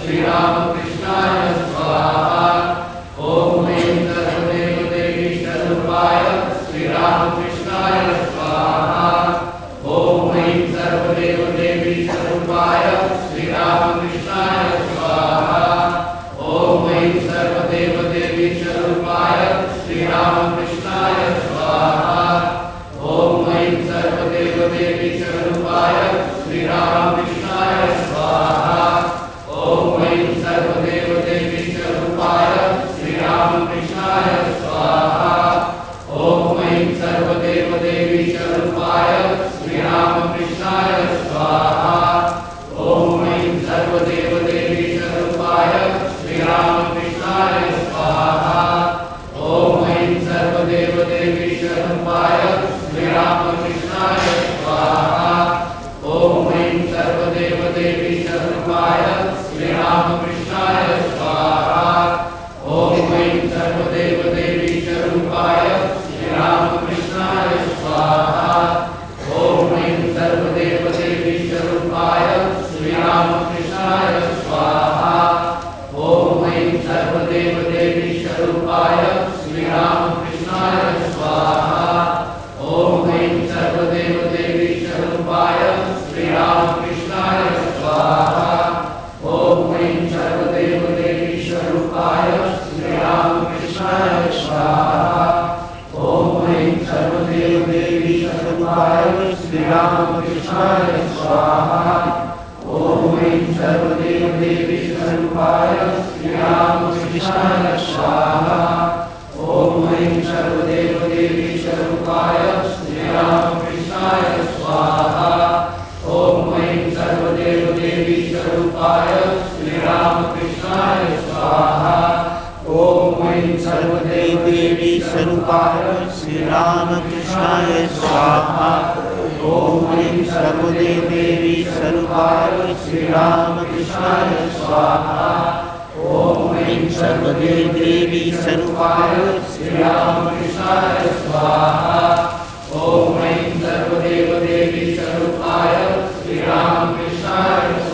श्रीरामकृष्णाय स्वाहा। ॐ ऐं सर्वदेवदेवी स्वरूपाय श्रीरामकृष्णाय स्वाहा। ॐ ऐं सर्वदेवदेवी स्वरूपाय श्रीरामकृष्णाय स्वाहा। ॐ ऐं सर्वदेवदेवी स्वरूपाय श्रीरामकृष्णाय स्वाहा। ॐ ऐं सर्वदेवदेवी स्वरूपाय श्रीरामकृष्णाय स्वाहा। ॐ ऐं सर्वदेवदेवी स्वरूपाय श्रीरामकृष्णाय स्वाहा। ॐ ऐं सर्वदेवदेवी स्वरूपाय श्रीरामकृष्णाय स्वाहा। ॐ ऐं सर्वदेवदेवी स्वरूपाय श्रीरामकृष्णाय स्वाहा। ॐ ऐं सर्वदेवदेवी स्वरूपाय श्रीरामकृष्णाय स्वाहा। ॐ ऐं सर्वदेवदेवी स्वरूपाय श्रीरामकृष्णाय स्वाहा। ॐ ऐं सर्वदेवदेवी स्वरूपाय श्रीरामकृष्णाय स्वाहा। ॐ ऐं सर्वदेवदेवी स्वरूपाय श्रीरामकृष्णाय स्वाहा। ॐ ऐं सर्वदेवदेवी स्वरूपाय श्रीरामकृष्णाय स्वाहा। ॐ ऐं सर्वदेवदेवी स्वरूपाय श्रीरामकृष्णाय स्वाहा। ॐ ऐं सर्वदेवदेवी स्वरूपाय श्रीरामकृष्णाय स्वाहा। ॐ ऐं सर्वदेवदेवी स्वरूपाय श्रीरामकृष्णाय स्वाहा। ॐ ऐं सर्वदेवदेवी स्वरूपाय श्रीरामकृष्णाय स्वाहा। ॐ ऐं सर्वदेवदेवी स्वरूपाय श्रीरामकृष्णाय स्वाहा। ॐ ऐं सर्वदेवदेवी स्वरूपाय श्रीरामकृष्णाय स्वाहा। ॐ ऐं सर्वदेवदेवी स्वरूपाय श्रीरामकृष्णाय स्वाहा। ॐ ऐं सर्वदेवदेवी स्वरूपाय श्रीरामकृष्णाय स्वाहा। ॐ ऐं सर्वदेवदेवी स्वरूपाय श्रीरामकृष्णाय स्वाहा। ॐ ऐं सर्वदेवदेवी स्वरूपाय श्रीरामकृष्णाय